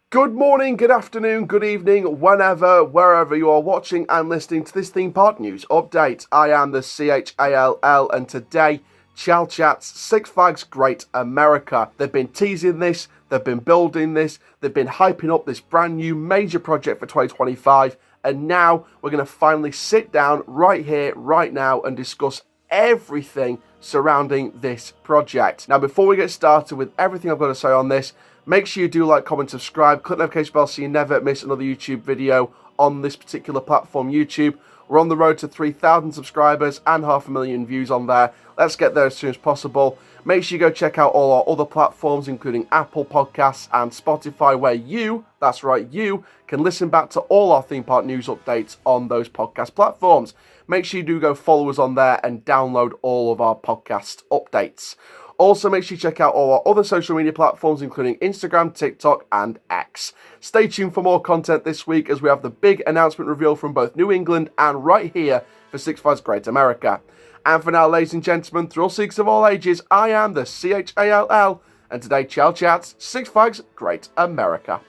Good morning, good afternoon, good evening, whenever, wherever you are watching and listening to this theme park news update. I am the CHALL, and today, Chall Chats Six Flags Great America. They've been teasing this, they've been building this, they've been hyping up this brand new major project for 2025, and now we're going to finally sit down right here, right now, and discuss everything surrounding this project. Now, before we get started with everything I've got to say on this, make sure you do like, comment, subscribe, click the notification bell so you never miss another YouTube video on this particular platform, YouTube. We're on the road to 3,000 subscribers and 500,000 views on there. Let's get there as soon as possible. Make sure you go check out all our other platforms, including Apple Podcasts and Spotify, where you, that's right, you, can listen back to all our theme park news updates on those podcast platforms. Make sure you do go follow us on there and download all of our podcast updates. Also, make sure you check out all our other social media platforms, including Instagram, TikTok, and X. Stay tuned for more content this week as we have the big announcement reveal from both New England and right here for Six Flags Great America. And for now, ladies and gentlemen, thrill seekers of all ages, I am the CHALL, and today, Chall Chats Six Flags Great America.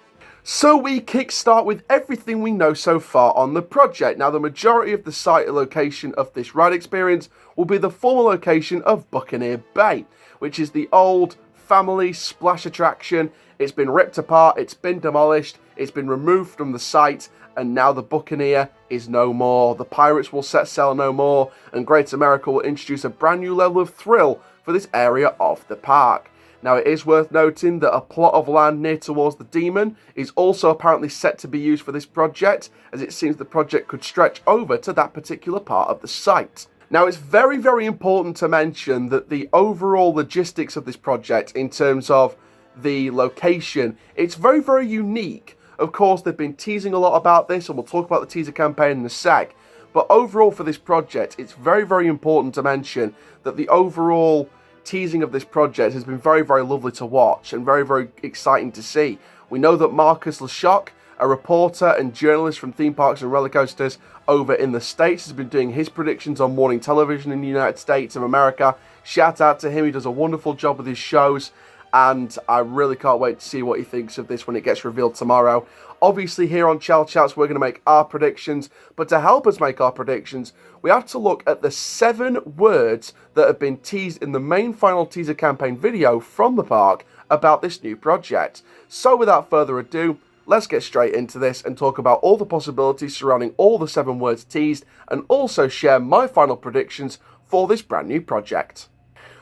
So we kickstart with everything we know so far on the project. Now, the majority of the site location of this ride experience will be the former location of Buccaneer Bay, which is the old family splash attraction. It's been ripped apart, it's been demolished, it's been removed from the site, and now the Buccaneer is no more. The Pirates will set sail no more, and Great America will introduce a brand new level of thrill for this area of the park. Now, it is worth noting that a plot of land near towards the Demon is also apparently set to be used for this project, as it seems the project could stretch over to that particular part of the site. Now, it's very, very important to mention that the overall logistics of this project, in terms of the location, it's very, very unique. Of course, they've been teasing a lot about this, and we'll talk about the teaser campaign in a sec. But overall, for this project, it's very, very important to mention that the overall teasing of this project has been very, very lovely to watch and very, very exciting to see. We know that Marcus LeChoc, a reporter and journalist from Theme Parks and Rollercoasters over in the States, has been doing his predictions on morning television in the United States of America. Shout out to him, he does a wonderful job with his shows, and I really can't wait to see what he thinks of this when it gets revealed tomorrow. Obviously, here on Chall Chats, we're going to make our predictions, but to help us make our predictions, we have to look at the 7 words that have been teased in the main final teaser campaign video from the park about this new project. So without further ado, let's get straight into this and talk about all the possibilities surrounding all the 7 words teased, and also share my final predictions for this brand new project.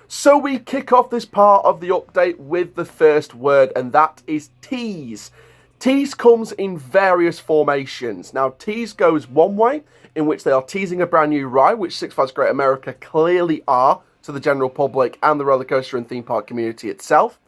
So we kick off this part of the update with the first word, and that is tease. Tease comes in various formations. Now, tease goes one way, in which they are teasing a brand new ride, which Six Flags Great America clearly are to the general public and the roller coaster and theme park community itself.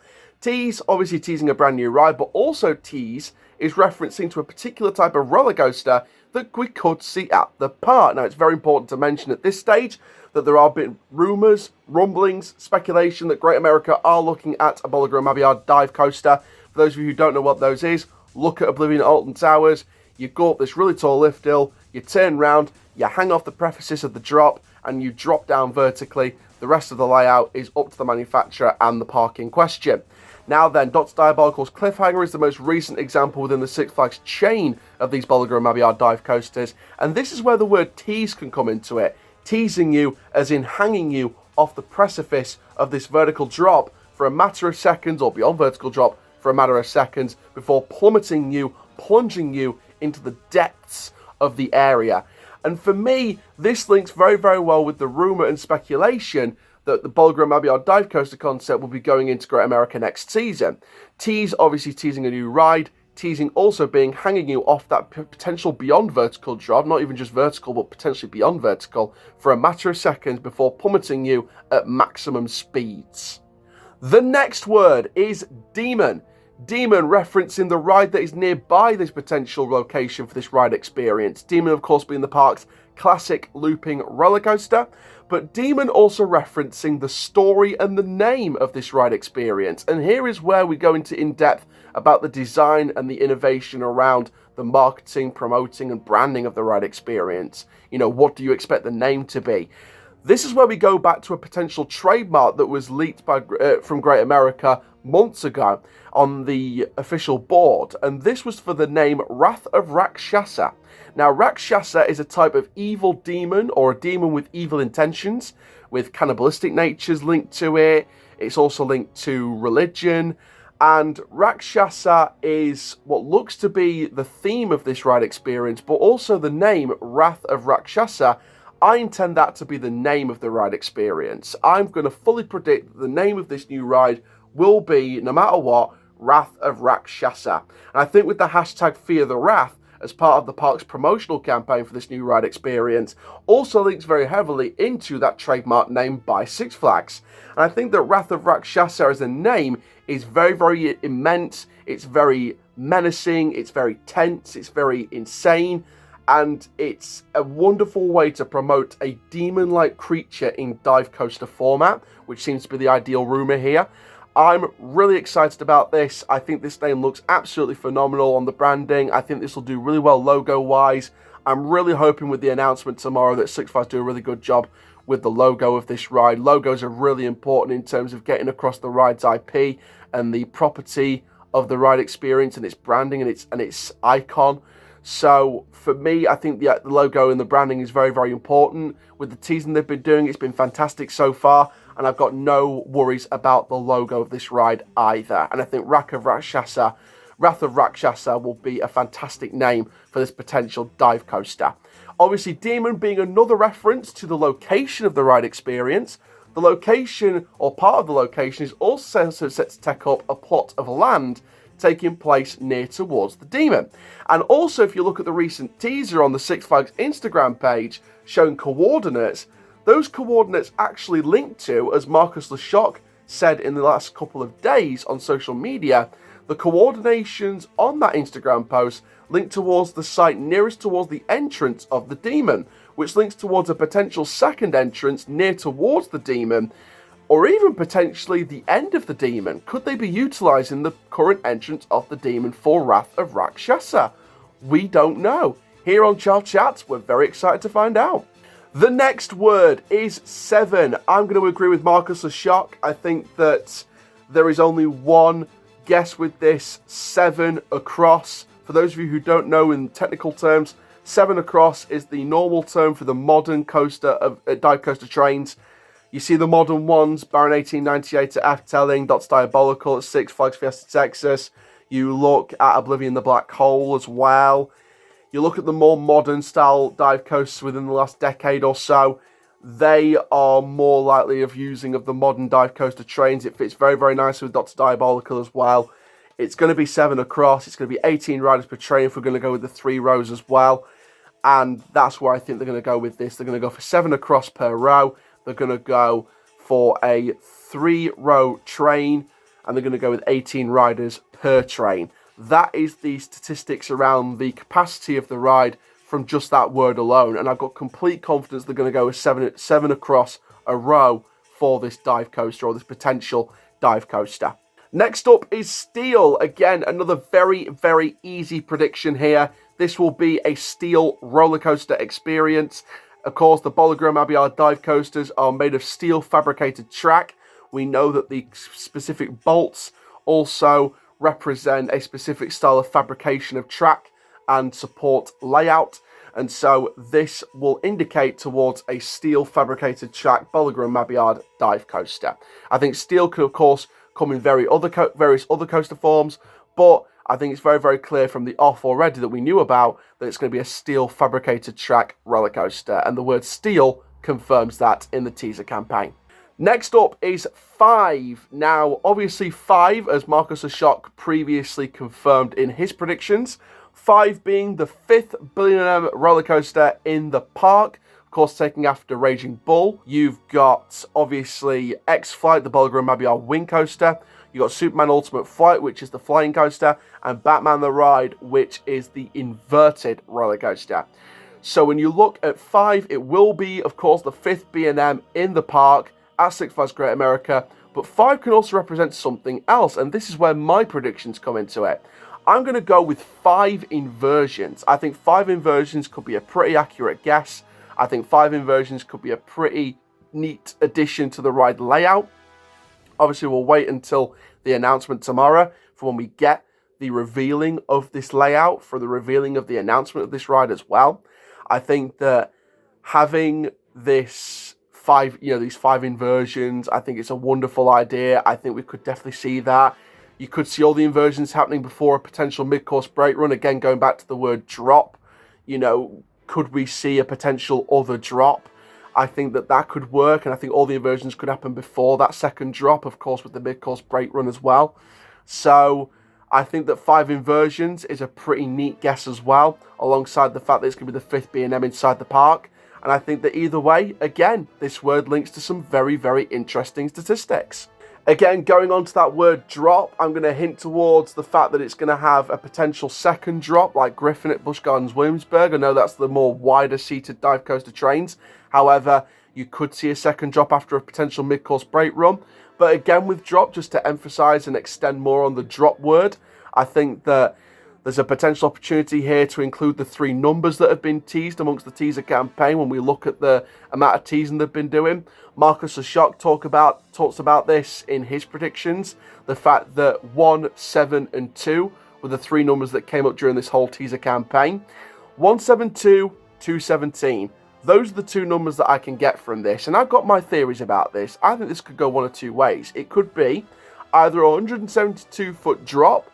Tease, obviously teasing a brand new ride, but also tease is referencing to a particular type of roller coaster that we could see at the park. Now, it's very important to mention at this stage that there are been rumours, rumblings, speculation that Great America are looking at a Buccaneer Bay dive coaster. For those of you who don't know what those is, look at Oblivion at Alton Towers. You go up this really tall lift hill, you turn round, you hang off the precipice of the drop, and you drop down vertically. The rest of the layout is up to the manufacturer and the park in question. Now then, Dr. Diabolical's Cliffhanger is the most recent example within the Six Flags chain of these Buccaneer Bay dive coasters, and this is where the word tease can come into it. Teasing you, as in hanging you off the precipice of this vertical drop for a matter of seconds, or beyond vertical drop for a matter of seconds, before plummeting you, plunging you into the depths of the area. And for me, this links very, very well with the rumour and speculation that the Buccaneer Bay dive coaster concept will be going into Great America next season. Tease, obviously teasing a new ride, teasing also being hanging you off that potential beyond vertical drop, not even just vertical, but potentially beyond vertical, for a matter of seconds before plummeting you at maximum speeds. The next word is demon. Demon referencing the ride that is nearby this potential location for this ride experience. Demon, of course, being the park's classic looping roller coaster, but Demon also referencing the story and the name of this ride experience. And here is where we go into in-depth about the design and the innovation around the marketing, promoting, and branding of the ride experience. You know, what do you expect the name to be? This is where we go back to a potential trademark that was leaked from Great America months ago on the official board, and this was for the name Wrath of Rakshasa. Now, Rakshasa is a type of evil demon, or a demon with evil intentions, with cannibalistic natures linked to it. It's also linked to religion, and Rakshasa is what looks to be the theme of this ride experience, but also the name Wrath of Rakshasa. I intend that to be the name of the ride experience. I'm going to fully predict that the name of this new ride will be, no matter what, Wrath of Rakshasa. And I think with the hashtag Fear the Wrath as part of the park's promotional campaign for this new ride experience also links very heavily into that trademark name by Six Flags. And I think that Wrath of Rakshasa as a name is very, very immense. It's very menacing. It's very tense. It's very insane. And it's a wonderful way to promote a demon-like creature in dive coaster format, which seems to be the ideal rumor here. I'm really excited about this. I think this name looks absolutely phenomenal on the branding. I think this will do really well logo-wise. I'm really hoping with the announcement tomorrow that Six Flags do a really good job with the logo of this ride. Logos are really important in terms of getting across the ride's IP and the property of the ride experience and its branding and its icon. So for me, I think the logo and the branding is very, very important. With the teasing they've been doing, it's been fantastic so far, and I've got no worries about the logo of this ride either. And I think Wrath of Rakshasa will be a fantastic name for this potential dive coaster. Obviously, Demon being another reference to the location of the ride experience. The location, or part of the location, is also set to take up a plot of land taking place near towards the Demon. And also, if you look at the recent teaser on the Six Flags Instagram page showing coordinates, those coordinates actually link to, as Marcus LeShock said in the last couple of days on social media, the coordinations on that Instagram post link towards the site nearest towards the entrance of the Demon, which links towards a potential second entrance near towards the Demon, or even potentially the end of the Demon. Could they be utilising the current entrance of the Demon for Wrath of Rakshasa? We don't know. Here on Chall Chats, we're very excited to find out. The next word is 7. I'm going to agree with Marcus LeShock. I think that there is only one guess with this, 7 across. For those of you who don't know in technical terms, 7 across is the normal term for the modern coaster of dive coaster trains. You see the modern ones, Baron 1898 at Efteling, Dots Diabolical at Six Flags Fiesta Texas. You look at Oblivion the Black Hole as well. You look at the more modern style dive coasters within the last decade or so. They are more likely of using of the modern dive coaster trains. It fits very, very nicely with Dots Diabolical as well. It's going to be 7 across. It's going to be 18 riders per train if we're going to go with the 3 rows as well. And that's where I think they're going to go with this. They're going to go for 7 across per row. They're going to go for a 3-row train, and they're going to go with 18 riders per train. That is the statistics around the capacity of the ride from just that word alone, and I've got complete confidence they're going to go with 7 across a row for this dive coaster, or this potential dive coaster. Next up is Steel. Again, another very, very easy prediction here. This will be a Steel roller coaster experience. Of course, the Bologram Abiard dive coasters are made of steel fabricated track. We know that the specific bolts also represent a specific style of fabrication of track and support layout. And so this will indicate towards a steel fabricated track Bologram Abiard dive coaster. I think steel could, of course, come in various other coaster forms, but I think it's very, very clear from the off already that we knew about that it's going to be a steel fabricated track roller coaster, and the word steel confirms that in the teaser campaign. Next up is 5. Now, obviously 5, as Marcus LeShock previously confirmed in his predictions, 5 being the 5th Buccaneer roller coaster in the park, of course taking after Raging Bull. You've got, obviously, X-Flight, the Bologram Abiard wing coaster. You've got Superman Ultimate Flight, which is the flying coaster, and Batman the Ride, which is the inverted roller coaster. So when you look at 5, it will be, of course, the 5th B&M in the park at Six Flags Great America, but 5 can also represent something else, and this is where my predictions come into it. I'm going to go with 5 inversions. I think 5 inversions could be a pretty accurate guess. I think 5 inversions could be a pretty neat addition to the ride layout. Obviously, we'll wait until the announcement tomorrow for when we get the revealing of this layout, for the revealing of the announcement of this ride as well. I think that having these 5 inversions, I think it's a wonderful idea. I think we could definitely see that. You could see all the inversions happening before a potential mid-course brake run. Again, going back to the word drop, could we see a potential other drop? I think that could work, and I think all the inversions could happen before that second drop, of course, with the mid-course brake run as well. So I think that 5 inversions is a pretty neat guess as well, alongside the fact that it's going to be the 5th B&M inside the park. And I think that either way, again, this word links to some very, very interesting statistics. Again, going on to that word drop, I'm going to hint towards the fact that it's going to have a potential second drop like Griffin at Busch Gardens Williamsburg. I know that's the more wider seated dive coaster trains. However, you could see a second drop after a potential mid-course brake run. But again, with drop, just to emphasize and extend more on the drop word, I think that there's a potential opportunity here to include the 3 numbers that have been teased amongst the teaser campaign when we look at the amount of teasing they've been doing. Marcus the Shock talks about this in his predictions. The fact that 1, 7, and 2 were the 3 numbers that came up during this whole teaser campaign. 172, 217. Those are the 2 numbers that I can get from this. And I've got my theories about this. I think this could go one of 2 ways. It could be either a 172-foot drop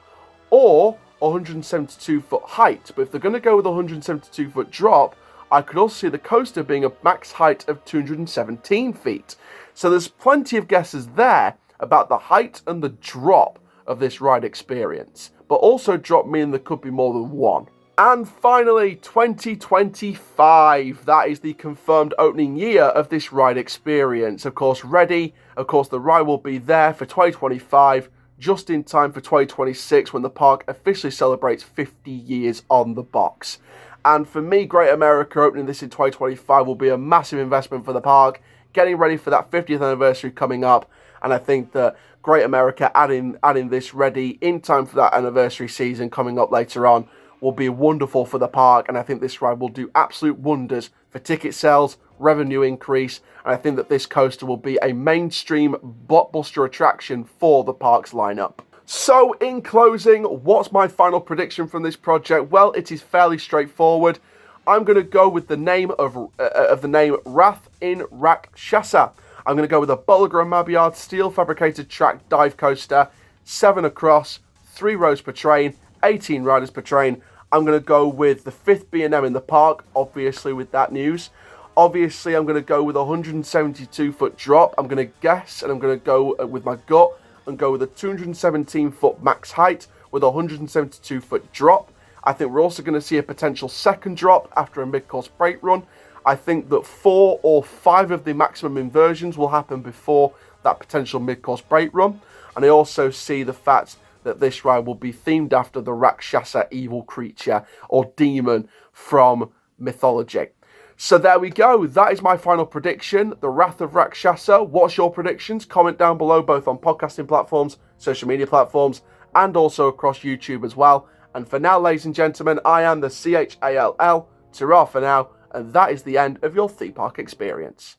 or 172-foot height. But if they're going to go with a 172-foot drop, I could also see the coaster being a max height of 217 feet. So there's plenty of guesses there about the height and the drop of this ride experience. But also drop meaning there could be more than 1. And finally, 2025. That is the confirmed opening year of this ride experience. Of course, ready. Of course, the ride will be there for 2025, just in time for 2026 when the park officially celebrates 50 years on the box. And for me, Great America opening this in 2025 will be a massive investment for the park, getting ready for that 50th anniversary coming up. And I think that Great America adding this ready in time for that anniversary season coming up later on will be wonderful for the park, and I think this ride will do absolute wonders for ticket sales, revenue increase, and I think that this coaster will be a mainstream blockbuster attraction for the park's lineup. So in closing, what's my final prediction from this project? Well, it is fairly straightforward. I'm going to go with the name of the name Wrath in Rakshasa. I'm going to go with a Bolliger and Mabilliard steel fabricated track dive coaster, 7 across, 3 rows per train, 18 riders per train. I'm going to go with the 5th B&M in the park, obviously with that news. Obviously, I'm going to go with a 172-foot drop. I'm going to guess, and I'm going to go with my gut, and go with a 217-foot max height with a 172-foot drop. I think we're also going to see a potential second drop after a mid-course brake run. I think that 4 or 5 of the maximum inversions will happen before that potential mid-course brake run. And I also see the fact that this ride will be themed after the Rakshasa evil creature or demon from mythology. So there we go. That is my final prediction, the Wrath of Rakshasa. What's your predictions? Comment down below, both on podcasting platforms, social media platforms, and also across YouTube as well. And for now, ladies and gentlemen, I am the CHALL. Ta-ra for now, and that is the end of your theme park experience.